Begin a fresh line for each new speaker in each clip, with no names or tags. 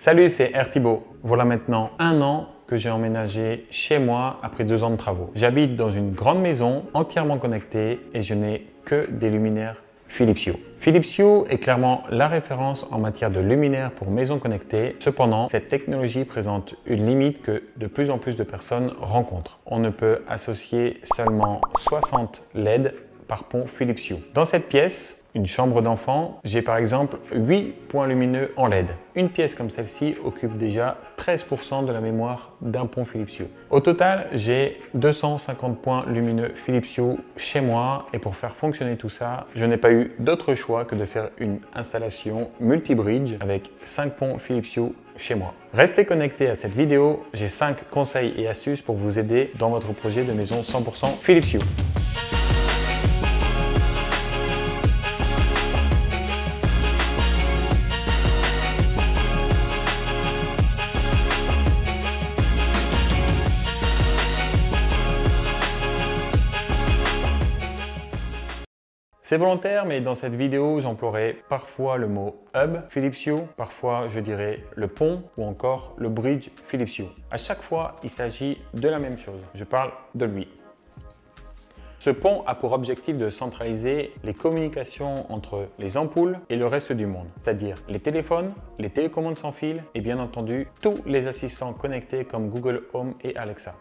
Salut, c'est Thibaut. Voilà maintenant 1 an que j'ai emménagé chez moi après 2 ans de travaux. J'habite dans une grande maison entièrement connectée et je n'ai que des luminaires Philips Hue. Philips Hue est clairement la référence en matière de luminaires pour maisons connectées. Cependant, cette technologie présente une limite que de plus en plus de personnes rencontrent. On ne peut associer seulement 60 LED par pont Philips Hue. Dans cette pièce, une chambre d'enfant, j'ai par exemple 8 points lumineux en LED. Une pièce comme celle-ci occupe déjà 13% de la mémoire d'un pont Philips Hue. Au total, j'ai 250 points lumineux Philips Hue chez moi et pour faire fonctionner tout ça, je n'ai pas eu d'autre choix que de faire une installation multi-bridge avec 5 ponts Philips Hue chez moi. Restez connectés à cette vidéo, j'ai 5 conseils et astuces pour vous aider dans votre projet de maison 100% Philips Hue. C'est volontaire, mais dans cette vidéo, j'emploierai parfois le mot hub Philips Hue, parfois je dirais le pont ou encore le bridge Philips Hue. À chaque fois, il s'agit de la même chose. Je parle de lui. Ce pont a pour objectif de centraliser les communications entre les ampoules et le reste du monde, c'est-à-dire les téléphones, les télécommandes sans fil et bien entendu tous les assistants connectés comme Google Home et Alexa.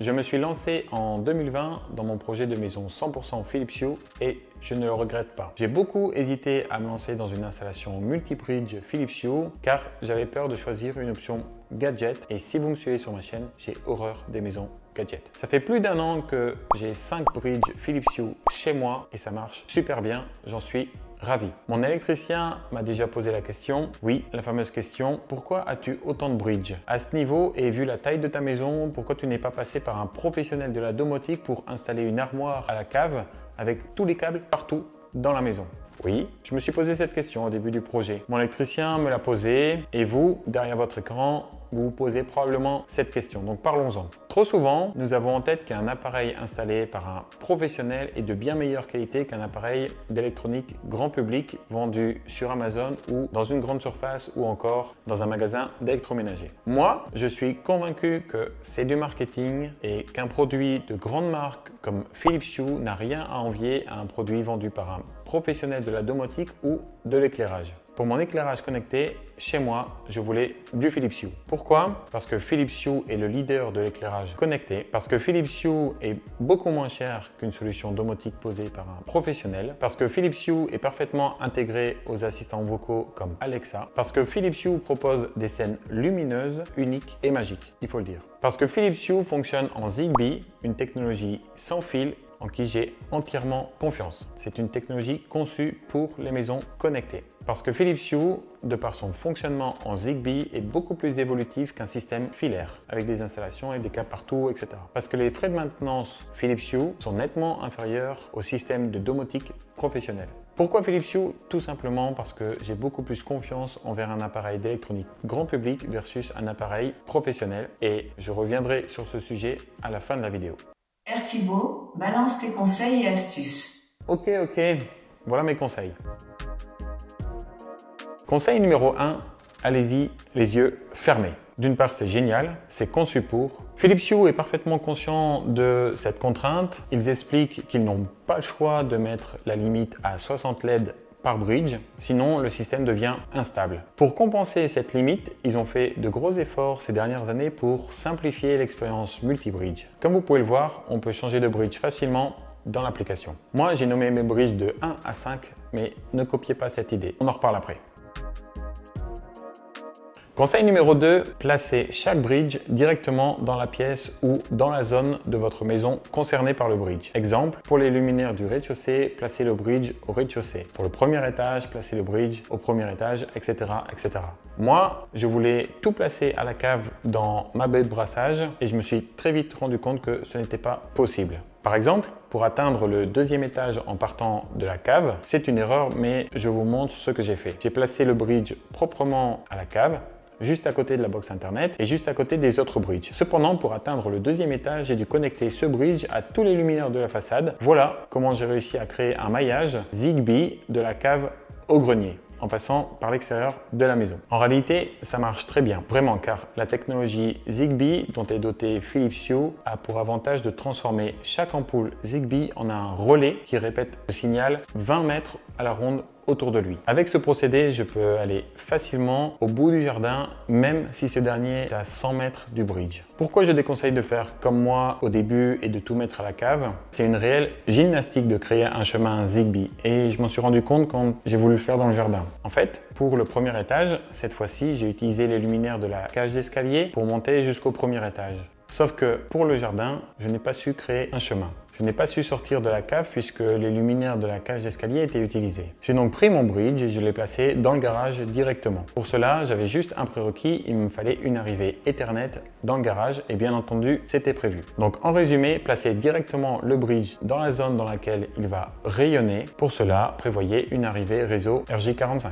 Je me suis lancé en 2020 dans mon projet de maison 100% Philips Hue et je ne le regrette pas. J'ai beaucoup hésité à me lancer dans une installation multi-bridge Philips Hue car j'avais peur de choisir une option gadget et si vous me suivez sur ma chaîne, j'ai horreur des maisons gadgets. Ça fait plus d'1 an que j'ai 5 bridges Philips Hue chez moi et ça marche super bien, j'en suis ravi. Mon électricien m'a déjà posé la question, oui, la fameuse question, pourquoi as-tu autant de bridges? À ce niveau et vu la taille de ta maison, pourquoi tu n'es pas passé par un professionnel de la domotique pour installer une armoire à la cave avec tous les câbles partout dans la maison? Oui, je me suis posé cette question au début du projet. Mon électricien me l'a posée et vous, derrière votre écran, vous vous posez probablement cette question. Donc parlons-en. Trop souvent, nous avons en tête qu'un appareil installé par un professionnel est de bien meilleure qualité qu'un appareil d'électronique grand public vendu sur Amazon ou dans une grande surface ou encore dans un magasin d'électroménager. Moi, je suis convaincu que c'est du marketing et qu'un produit de grande marque comme Philips Hue n'a rien à envier à un produit vendu par un professionnel de la domotique ou de l'éclairage. Pour mon éclairage connecté, chez moi, je voulais du Philips Hue. Pourquoi? Parce que Philips Hue est le leader de l'éclairage connecté, parce que Philips Hue est beaucoup moins cher qu'une solution domotique posée par un professionnel, parce que Philips Hue est parfaitement intégré aux assistants vocaux comme Alexa, parce que Philips Hue propose des scènes lumineuses, uniques et magiques, il faut le dire. Parce que Philips Hue fonctionne en Zigbee, une technologie sans fil en qui j'ai entièrement confiance. C'est une technologie conçue pour les maisons connectées. Parce que Philips Hue, de par son fonctionnement en Zigbee, est beaucoup plus évolutif qu'un système filaire, avec des installations et des câbles partout, etc. Parce que les frais de maintenance Philips Hue sont nettement inférieurs au système de domotique professionnel. Pourquoi Philips Hue? Tout simplement parce que j'ai beaucoup plus confiance envers un appareil d'électronique grand public versus un appareil professionnel et je reviendrai sur ce sujet à la fin de la vidéo.
Thibaut, balance tes conseils et astuces.
Ok, voilà mes conseils. Conseil numéro 1, allez-y les yeux fermés. D'une part, c'est génial, c'est conçu pour. Philips Hue est parfaitement conscient de cette contrainte. Ils expliquent qu'ils n'ont pas le choix de mettre la limite à 60 LED par bridge, sinon le système devient instable. Pour compenser cette limite, ils ont fait de gros efforts ces dernières années pour simplifier l'expérience multi-bridge. Comme vous pouvez le voir, on peut changer de bridge facilement dans l'application. Moi, j'ai nommé mes bridges de 1 à 5, mais ne copiez pas cette idée. On en reparle après. Conseil numéro 2, placez chaque bridge directement dans la pièce ou dans la zone de votre maison concernée par le bridge. Exemple, pour les luminaires du rez-de-chaussée, placez le bridge au rez-de-chaussée. Pour le premier étage, placez le bridge au premier étage, etc., etc. Moi, je voulais tout placer à la cave dans ma baie de brassage et je me suis très vite rendu compte que ce n'était pas possible. Par exemple, pour atteindre le 2e étage en partant de la cave, c'est une erreur, mais je vous montre ce que j'ai fait. J'ai placé le bridge proprement à la cave, juste à côté de la box internet et juste à côté des autres bridges. Cependant, pour atteindre le 2e étage, j'ai dû connecter ce bridge à tous les luminaires de la façade. Voilà comment j'ai réussi à créer un maillage Zigbee de la cave au grenier. en passant par l'extérieur de la maison. En réalité, ça marche très bien, vraiment, car la technologie Zigbee dont est doté Philips Hue a pour avantage de transformer chaque ampoule Zigbee en un relais qui répète le signal 20 mètres à la ronde autour de lui. Avec ce procédé, je peux aller facilement au bout du jardin, même si ce dernier est à 100 mètres du bridge. Pourquoi je déconseille de faire comme moi au début et de tout mettre à la cave? C'est une réelle gymnastique de créer un chemin Zigbee et je m'en suis rendu compte quand j'ai voulu le faire dans le jardin. En fait, pour le premier étage, cette fois-ci, j'ai utilisé les luminaires de la cage d'escalier pour monter jusqu'au premier étage. Sauf que pour le jardin, je n'ai pas su créer un chemin. Je n'ai pas su sortir de la cave puisque les luminaires de la cage d'escalier étaient utilisés. J'ai donc pris mon bridge et je l'ai placé dans le garage directement. Pour cela, j'avais juste un prérequis, il me fallait une arrivée Ethernet dans le garage et bien entendu, c'était prévu. Donc en résumé, placez directement le bridge dans la zone dans laquelle il va rayonner. Pour cela, prévoyez une arrivée réseau RJ45.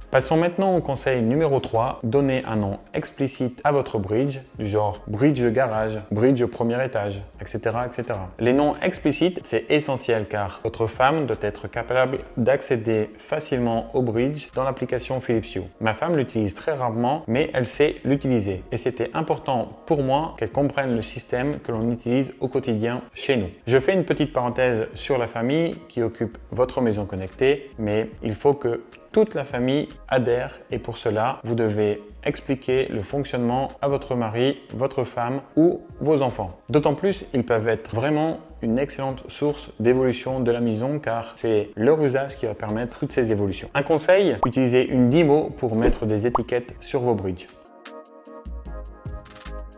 Passons maintenant au conseil numéro 3, donnez un nom explicite à votre bridge, du genre bridge de garage, bridge au premier étage, etc., etc. Les noms explicites, c'est essentiel car votre femme doit être capable d'accéder facilement au bridge dans l'application Philips Hue. Ma femme l'utilise très rarement, mais elle sait l'utiliser. Et c'était important pour moi qu'elle comprenne le système que l'on utilise au quotidien chez nous. Je fais une petite parenthèse sur la famille qui occupe votre maison connectée, mais il faut que toute la famille adhère et pour cela, vous devez expliquer le fonctionnement à votre mari, votre femme ou vos enfants. D'autant plus, ils peuvent être vraiment une excellente source d'évolution de la maison car c'est leur usage qui va permettre toutes ces évolutions. Un conseil, utilisez une Dymo pour mettre des étiquettes sur vos bridges.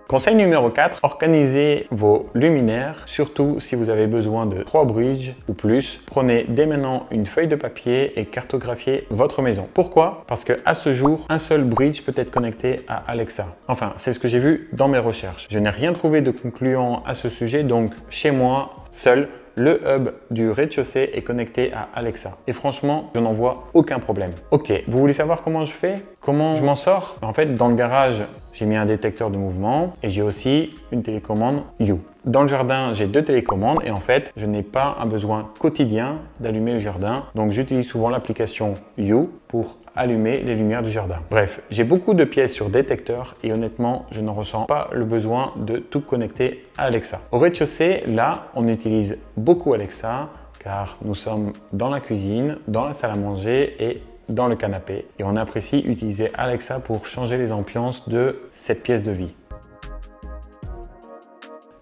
Conseil numéro 4, organisez vos luminaires, surtout si vous avez besoin de 3 bridges ou plus. Prenez dès maintenant une feuille de papier et cartographiez votre maison. Pourquoi? Parce qu'à ce jour, un seul bridge peut être connecté à Alexa. Enfin, c'est ce que j'ai vu dans mes recherches. Je n'ai rien trouvé de concluant à ce sujet, donc chez moi, seul, le hub du rez-de-chaussée est connecté à Alexa. Et franchement, je n'en vois aucun problème. Ok, vous voulez savoir comment je fais? Comment je m'en sors? En fait, dans le garage, j'ai mis un détecteur de mouvement et j'ai aussi une télécommande Hue. Dans le jardin, j'ai 2 télécommandes et en fait, je n'ai pas un besoin quotidien d'allumer le jardin. Donc, j'utilise souvent l'application Hue pour allumer les lumières du jardin. Bref, j'ai beaucoup de pièces sur détecteur et honnêtement, je ne ressens pas le besoin de tout connecter à Alexa. Au rez-de-chaussée, là, on utilise beaucoup Alexa car nous sommes dans la cuisine, dans la salle à manger et dans le canapé. Et on apprécie utiliser Alexa pour changer les ambiances de cette pièce de vie.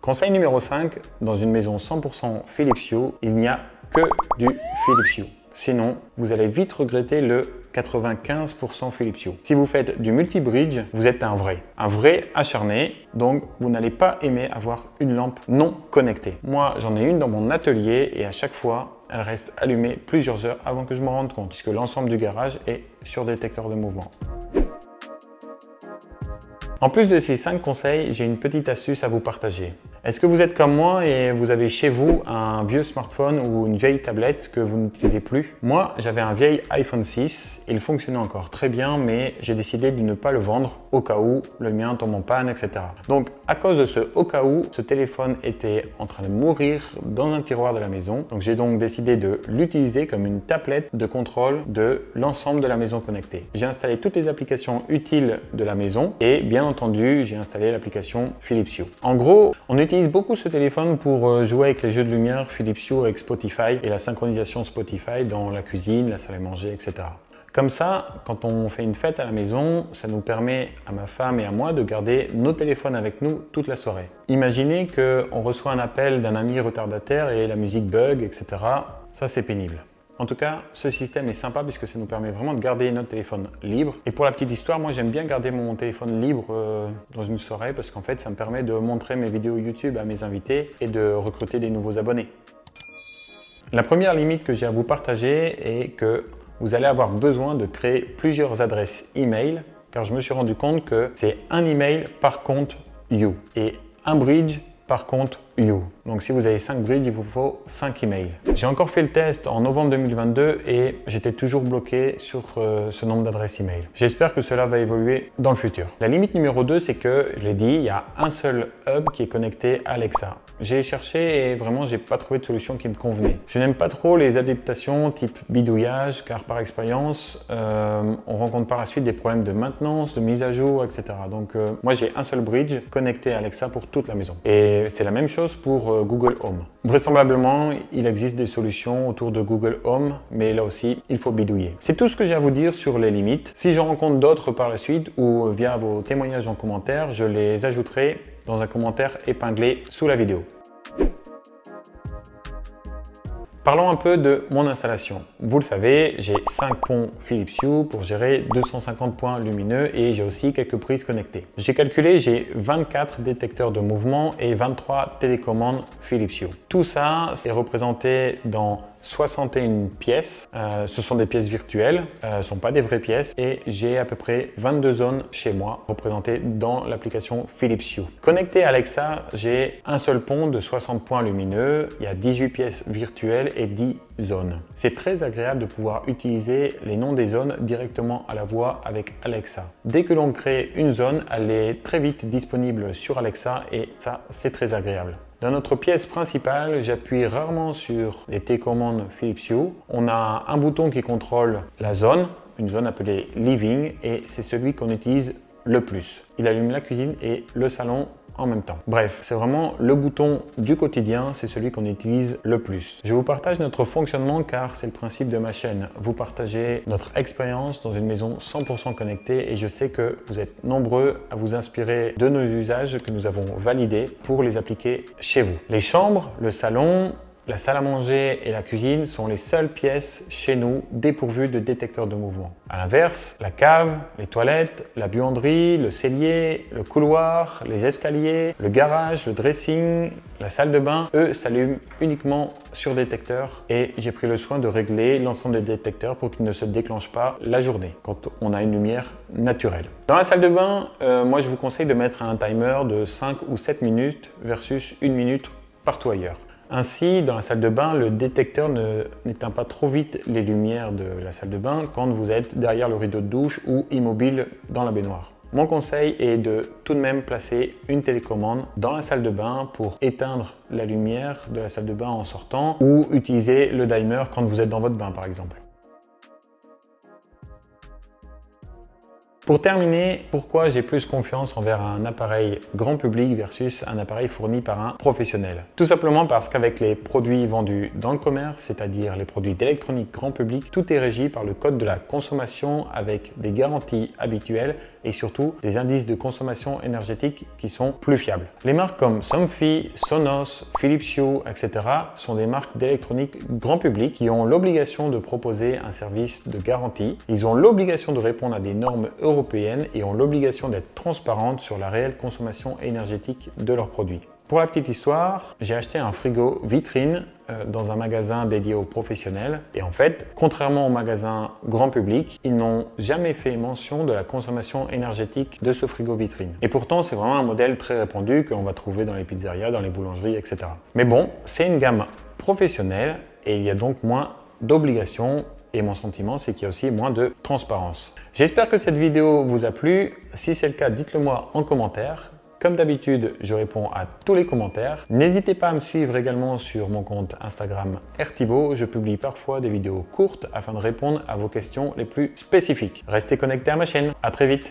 Conseil numéro 5, dans une maison 100% Philips Hue, il n'y a que du Philips Hue. Sinon, vous allez vite regretter le 95% Philips Hue. Si vous faites du multi-bridge, vous êtes un vrai acharné, donc vous n'allez pas aimer avoir une lampe non connectée. Moi, j'en ai une dans mon atelier et à chaque fois, elle reste allumée plusieurs heures avant que je me rende compte, puisque l'ensemble du garage est sur détecteur de mouvement. En plus de ces 5 conseils, j'ai une petite astuce à vous partager. Est-ce que vous êtes comme moi et vous avez chez vous un vieux smartphone ou une vieille tablette que vous n'utilisez plus? Moi, j'avais un vieil iPhone 6, il fonctionnait encore très bien, mais j'ai décidé de ne pas le vendre au cas où le mien tombe en panne, etc. Donc, à cause de ce au cas où, ce téléphone était en train de mourir dans un tiroir de la maison. Donc, j'ai donc décidé de l'utiliser comme une tablette de contrôle de l'ensemble de la maison connectée. J'ai installé toutes les applications utiles de la maison et bien entendu, j'ai installé l'application Philips Hue. En gros, on utilise beaucoup ce téléphone pour jouer avec les jeux de lumière Philips Hue avec Spotify et la synchronisation Spotify dans la cuisine, la salle à manger, etc. Comme ça, quand on fait une fête à la maison, ça nous permet à ma femme et à moi de garder nos téléphones avec nous toute la soirée. Imaginez qu'on reçoit un appel d'un ami retardataire et la musique bug, etc. Ça, c'est pénible. En tout cas, ce système est sympa puisque ça nous permet vraiment de garder notre téléphone libre. Et pour la petite histoire, moi j'aime bien garder mon téléphone libre dans une soirée parce qu'en fait, ça me permet de montrer mes vidéos YouTube à mes invités et de recruter des nouveaux abonnés. La première limite que j'ai à vous partager est que vous allez avoir besoin de créer plusieurs adresses email car je me suis rendu compte que c'est un email par compte Hue et un bridge par compte You. Donc si vous avez 5 bridges, il vous faut 5 emails. J'ai encore fait le test en novembre 2022 et j'étais toujours bloqué sur ce nombre d'adresses email. J'espère que cela va évoluer dans le futur. La limite numéro 2, c'est que, je l'ai dit, il y a un seul hub qui est connecté à Alexa. J'ai cherché et vraiment j'ai pas trouvé de solution qui me convenait. Je n'aime pas trop les adaptations type bidouillage car par expérience on rencontre par la suite des problèmes de maintenance, de mise à jour, etc. Donc moi j'ai un seul bridge connecté à Alexa pour toute la maison. Et c'est la même chose pour Google Home. Vraisemblablement il existe des solutions autour de Google Home, mais là aussi il faut bidouiller. C'est tout ce que j'ai à vous dire sur les limites. Si j'en rencontre d'autres par la suite ou via vos témoignages en commentaire, je les ajouterai dans un commentaire épinglé sous la vidéo. Parlons un peu de mon installation. Vous le savez, j'ai 5 ponts Philips Hue pour gérer 250 points lumineux et j'ai aussi quelques prises connectées. J'ai calculé, j'ai 24 détecteurs de mouvement et 23 télécommandes Philips Hue. Tout ça est représenté dans 61 pièces. Ce sont des pièces virtuelles, ce ne sont pas des vraies pièces et j'ai à peu près 22 zones chez moi représentées dans l'application Philips Hue. Connecté à Alexa, j'ai un seul pont de 60 points lumineux, il y a 18 pièces virtuelles et 10 zones. C'est très agréable de pouvoir utiliser les noms des zones directement à la voix avec Alexa. Dès que l'on crée une zone, elle est très vite disponible sur Alexa et ça, c'est très agréable. Dans notre pièce principale, j'appuie rarement sur les télécommandes Philips Hue. On a un bouton qui contrôle la zone, une zone appelée Living, et c'est celui qu'on utilise le plus. Il allume la cuisine et le salon en même temps. Bref, c'est vraiment le bouton du quotidien, c'est celui qu'on utilise le plus. Je vous partage notre fonctionnement car c'est le principe de ma chaîne. Vous partagez notre expérience dans une maison 100% connectée et je sais que vous êtes nombreux à vous inspirer de nos usages que nous avons validés pour les appliquer chez vous. Les chambres, le salon, la salle à manger et la cuisine sont les seules pièces chez nous dépourvues de détecteurs de mouvement. A l'inverse, la cave, les toilettes, la buanderie, le cellier, le couloir, les escaliers, le garage, le dressing, la salle de bain, eux s'allument uniquement sur détecteur et j'ai pris le soin de régler l'ensemble des détecteurs pour qu'ils ne se déclenchent pas la journée quand on a une lumière naturelle. Dans la salle de bain, moi je vous conseille de mettre un timer de 5 ou 7 minutes versus 1 minute partout ailleurs. Ainsi, dans la salle de bain, le détecteur n'éteint pas trop vite les lumières de la salle de bain quand vous êtes derrière le rideau de douche ou immobile dans la baignoire. Mon conseil est de tout de même placer une télécommande dans la salle de bain pour éteindre la lumière de la salle de bain en sortant ou utiliser le timer quand vous êtes dans votre bain par exemple. Pour terminer, pourquoi j'ai plus confiance envers un appareil grand public versus un appareil fourni par un professionnel? Tout simplement parce qu'avec les produits vendus dans le commerce, c'est-à-dire les produits d'électronique grand public, tout est régi par le code de la consommation avec des garanties habituelles et surtout des indices de consommation énergétique qui sont plus fiables. Les marques comme Somfy, Sonos, Philips Hue, etc. sont des marques d'électronique grand public qui ont l'obligation de proposer un service de garantie. Ils ont l'obligation de répondre à des normes européennes et ont l'obligation d'être transparentes sur la réelle consommation énergétique de leurs produits. Pour la petite histoire, j'ai acheté un frigo vitrine dans un magasin dédié aux professionnels et en fait, contrairement aux magasins grand public, ils n'ont jamais fait mention de la consommation énergétique de ce frigo vitrine. Et pourtant, c'est vraiment un modèle très répandu que l'on va trouver dans les pizzerias, dans les boulangeries, etc. Mais bon, c'est une gamme professionnelle et il y a donc moins d'obligations et mon sentiment c'est qu'il y a aussi moins de transparence. J'espère que cette vidéo vous a plu. Si c'est le cas, dites-le moi en commentaire. Comme d'habitude, je réponds à tous les commentaires. N'hésitez pas à me suivre également sur mon compte Instagram RThibaut. Je publie parfois des vidéos courtes afin de répondre à vos questions les plus spécifiques. Restez connectés à ma chaîne. À très vite.